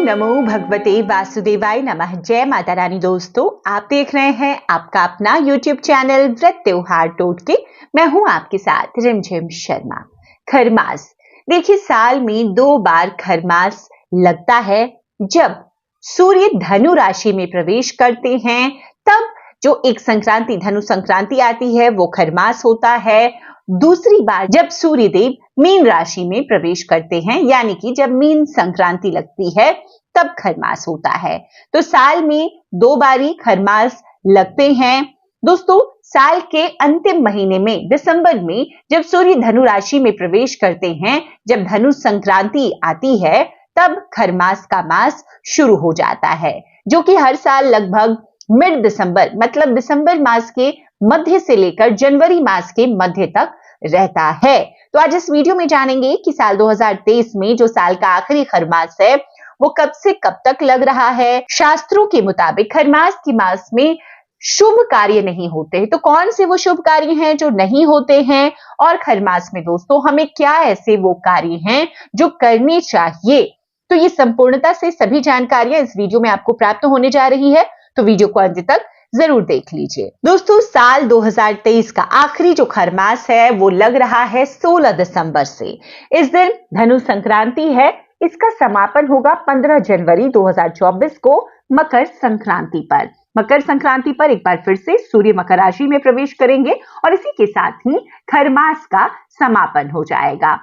नमो भगवते वासुदेवाय नमः। जय माता रानी। दोस्तों, आप देख रहे हैं आपका अपना YouTube चैनल व्रत त्योहार टोटके। मैं हूं आपके साथ रिमझिम शर्मा। खरमास, देखिए साल में 2 बार खरमास लगता है। जब सूर्य धनु राशि में प्रवेश करते हैं तब जो एक संक्रांति, धनु संक्रांति आती है, वो खरमास होता है। दूसरी बार जब सूर्य देव मीन राशि में प्रवेश करते हैं, यानी कि जब मीन संक्रांति लगती है तब खरमास होता है। तो साल में 2 बारी खरमास लगते हैं। दोस्तों, साल के अंतिम महीने में दिसंबर में जब सूर्य धनु राशि में प्रवेश करते हैं, जब धनु संक्रांति आती है, तब खरमास का मास शुरू हो जाता है, जो कि हर साल लगभग मिड दिसंबर, मतलब दिसंबर मास के मध्य से लेकर जनवरी मास के मध्य तक रहता है। तो आज इस वीडियो में जानेंगे कि साल 2023 में जो साल का आखिरी खरमास है, वो कब से कब तक लग रहा है। शास्त्रों के मुताबिक खरमास के मास में शुभ कार्य नहीं होते, तो कौन से वो शुभ कार्य हैं जो नहीं होते हैं, और खरमास में दोस्तों हमें क्या ऐसे वो कार्य हैं जो करने चाहिए। तो ये संपूर्णता से सभी जानकारियां इस वीडियो में आपको प्राप्त होने जा रही है, तो वीडियो को अंत तक जरूर देख लीजिए। दोस्तों, साल 2023 का आखिरी जो खरमास है वो लग रहा है 16 दिसंबर से। इस दिन धनु संक्रांति है। इसका समापन होगा 15 जनवरी 2024 को मकर संक्रांति पर। मकर संक्रांति पर एक बार फिर से सूर्य मकर राशि में प्रवेश करेंगे और इसी के साथ ही खरमास का समापन हो जाएगा।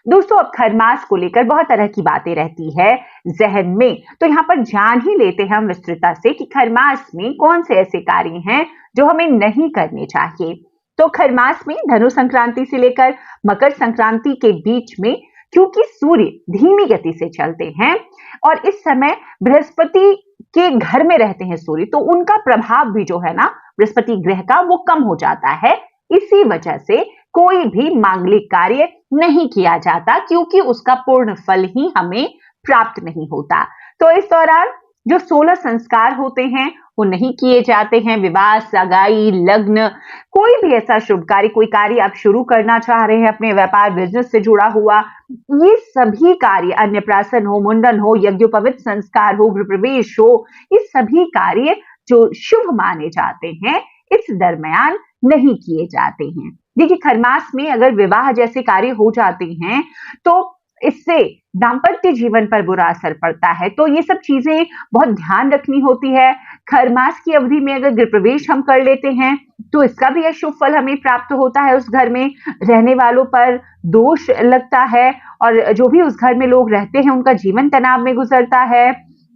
दोस्तों, अब खरमास को लेकर बहुत तरह की बातें रहती है जहन में, तो यहाँ पर जान ही लेते हैं हम विस्तृतता से कि खरमास में कौन से ऐसे कार्य हैं जो हमें नहीं करने चाहिए। तो खरमास में धनु संक्रांति से लेकर मकर संक्रांति के बीच में, क्योंकि सूर्य धीमी गति से चलते हैं और इस समय बृहस्पति के घर में रहते हैं सूर्य, तो उनका प्रभाव भी जो है ना बृहस्पति ग्रह का, वो कम हो जाता है। इसी वजह से कोई भी मांगलिक कार्य नहीं किया जाता, क्योंकि उसका पूर्ण फल ही हमें प्राप्त नहीं होता। तो इस दौरान जो 16 संस्कार होते हैं वो नहीं किए जाते हैं। विवाह, सगाई, लग्न, कोई भी ऐसा शुभ कार्य, कोई कार्य आप शुरू करना चाह रहे हैं अपने व्यापार बिजनेस से जुड़ा हुआ, ये सभी कार्य, अन्नप्राशन हो, मुंडन हो, यज्ञोपवीत संस्कार हो, गृह प्रवेश हो, ये सभी कार्य जो शुभ माने जाते हैं इस दरमियान नहीं किए जाते हैं। देखिए, खरमास में अगर विवाह जैसे कार्य हो जाते हैं तो इससे दाम्पत्य जीवन पर बुरा असर पड़ता है। तो ये सब चीजें बहुत ध्यान रखनी होती है। खरमास की अवधि में अगर गृह प्रवेश हम कर लेते हैं तो इसका भी अशुभ फल हमें प्राप्त होता है। उस घर में रहने वालों पर दोष लगता है और जो भी उस घर में लोग रहते हैं उनका जीवन तनाव में गुजरता है।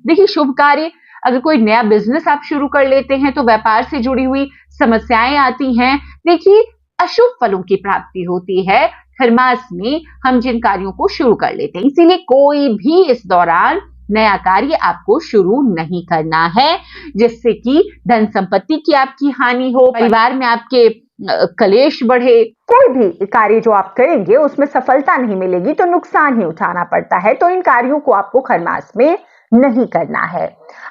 देखिए, शुभ कार्य, अगर कोई नया बिजनेस आप शुरू कर लेते हैं तो व्यापार से जुड़ी हुई समस्याएं आती हैं। देखिए, अशुभ फलों की प्राप्ति होती है खरमास में हम जिन कार्यों को शुरू कर लेते हैं। इसीलिए कोई भी इस दौरान नया कार्य आपको शुरू नहीं करना है, जिससे कि धन संपत्ति की आपकी हानि हो, परिवार में आपके कलेश बढ़े। कोई भी कार्य जो आप करेंगे उसमें सफलता नहीं मिलेगी तो नुकसान ही उठाना पड़ता है। तो इन कार्यों को आपको खरमास में नहीं करना है।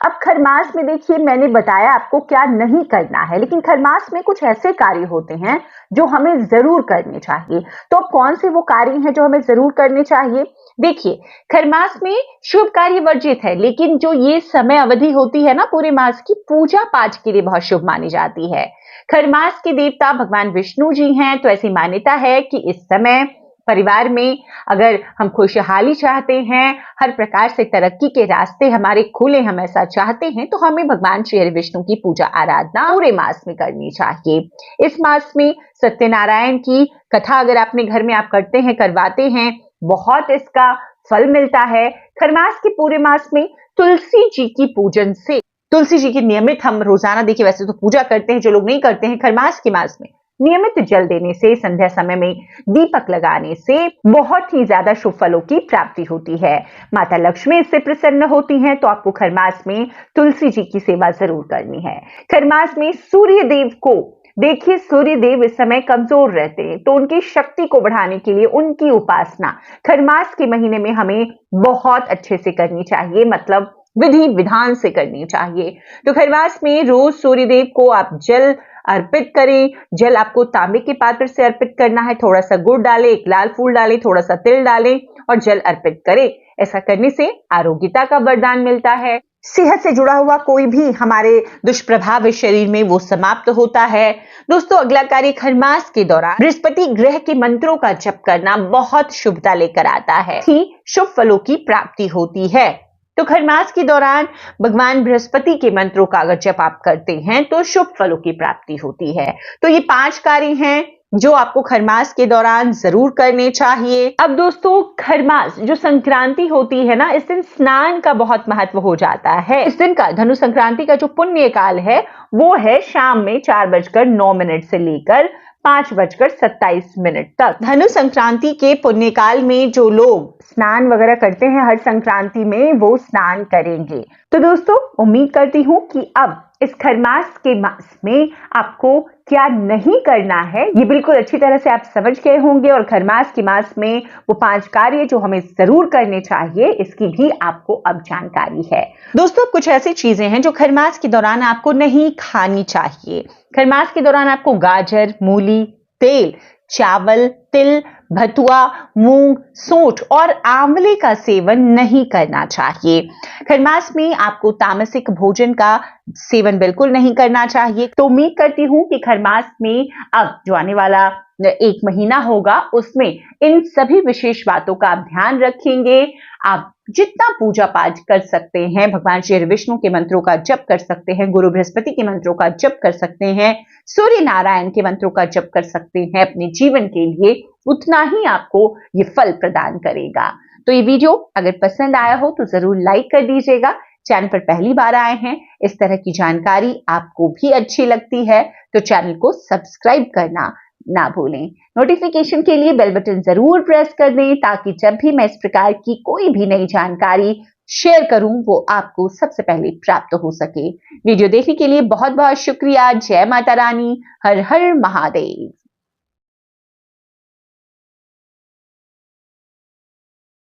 अब खरमास में देखिए, मैंने बताया आपको क्या नहीं करना है, लेकिन खरमास में कुछ ऐसे कार्य होते हैं जो हमें जरूर करने चाहिए। तो कौन से वो कार्य हैं जो हमें जरूर करने चाहिए? देखिए, खरमास में शुभ कार्य वर्जित है, लेकिन जो ये समय अवधि होती है ना पूरे मास की, पूजा पाठ के लिए बहुत शुभ मानी जाती है। खरमास के देवता भगवान विष्णु जी हैं, तो ऐसी मान्यता है कि इस समय परिवार में अगर हम खुशहाली चाहते हैं, हर प्रकार से तरक्की के रास्ते हमारे खुले, हम ऐसा चाहते हैं, तो हमें भगवान श्री हरि विष्णु की पूजा आराधना पूरे मास में करनी चाहिए। इस मास में सत्यनारायण की कथा अगर अपने घर में आप करते हैं, करवाते हैं, बहुत इसका फल मिलता है। खरमास के पूरे मास में तुलसी जी की पूजन से, तुलसी जी की नियमित हम रोजाना, देखिए वैसे तो पूजा करते हैं, जो लोग नहीं करते हैं, खरमास के मास में नियमित जल देने से, संध्या समय में दीपक लगाने से बहुत ही ज्यादा शुभ फलों की प्राप्ति होती है। माता लक्ष्मी इससे प्रसन्न होती हैं, तो आपको खरमास में तुलसी जी की सेवा जरूर करनी है। खरमास में सूर्य देव को, देखिए सूर्य देव इस समय कमजोर रहते हैं, तो उनकी शक्ति को बढ़ाने के लिए उनकी उपासना खरमास के महीने में हमें बहुत अच्छे से करनी चाहिए, मतलब विधि विधान से करनी चाहिए। तो खरमास में रोज सूर्य देव को आप जल अर्पित करें। जल आपको तांबे के पात्र से अर्पित करना है। थोड़ा सा गुड़ डालें, एक लाल फूल डालें, थोड़ा सा तिल डालें और जल अर्पित करें। ऐसा करने से आरोग्यता का वरदान मिलता है। सेहत से जुड़ा हुआ कोई भी हमारे दुष्प्रभाव इस शरीर में वो समाप्त होता है। दोस्तों, अगला कार्य खरमास के दौरान बृहस्पति ग्रह के मंत्रों का जप करना बहुत शुभता लेकर आता है, शुभ फलों की प्राप्ति होती है। तो खरमास के दौरान भगवान बृहस्पति के मंत्रों का अगर जप आप करते हैं तो शुभ फलों की प्राप्ति होती है। तो ये 5 कार्य हैं जो आपको खरमास के दौरान जरूर करने चाहिए। अब दोस्तों, खरमास जो संक्रांति होती है ना, इस दिन स्नान का बहुत महत्व हो जाता है। इस दिन का धनु संक्रांति का जो पुण्य काल है वो है शाम में 4:09 से लेकर 5:27 तक। धनु संक्रांति के पुण्य काल में जो लोग स्नान वगैरह करते हैं हर संक्रांति में, वो स्नान करेंगे। तो दोस्तों, उम्मीद करती हूँ कि अब इस खरमास के मास में आपको क्या नहीं करना है ये बिल्कुल अच्छी तरह से आप समझ गए होंगे, और खरमास के मास में वो 5 कार्य जो हमें जरूर करने चाहिए इसकी भी आपको अब जानकारी है। दोस्तों, कुछ ऐसी चीजें हैं जो खरमास के दौरान आपको नहीं खानी चाहिए। खरमास के दौरान आपको गाजर, मूली, तेल, चावल, तिल, भतुआ, मूंग, सोंठ और आंवले का सेवन नहीं करना चाहिए। खरमास में आपको तामसिक भोजन का सेवन बिल्कुल नहीं करना चाहिए। तो उम्मीद करती हूँ कि खरमास में अब जो आने वाला 1 महीना होगा उसमें इन सभी विशेष बातों का आप ध्यान रखेंगे। आप जितना पूजा पाठ कर सकते हैं, भगवान श्री विष्णु के मंत्रों का जप कर सकते हैं, गुरु बृहस्पति के मंत्रों का जप कर सकते हैं, सूर्य नारायण के मंत्रों का जप कर सकते हैं अपने जीवन के लिए, उतना ही आपको ये फल प्रदान करेगा। तो ये वीडियो अगर पसंद आया हो तो जरूर लाइक कर दीजिएगा। चैनल पर पहली बार आए हैं, इस तरह की जानकारी आपको भी अच्छी लगती है तो चैनल को सब्सक्राइब करना ना भूलें। नोटिफिकेशन के लिए बेल बटन जरूर प्रेस कर दें ताकि जब भी मैं इस प्रकार की कोई भी नई जानकारी शेयर करूं वो आपको सबसे पहले प्राप्त हो सके। वीडियो देखने के लिए बहुत बहुत शुक्रिया। जय माता रानी, हर हर महादेव।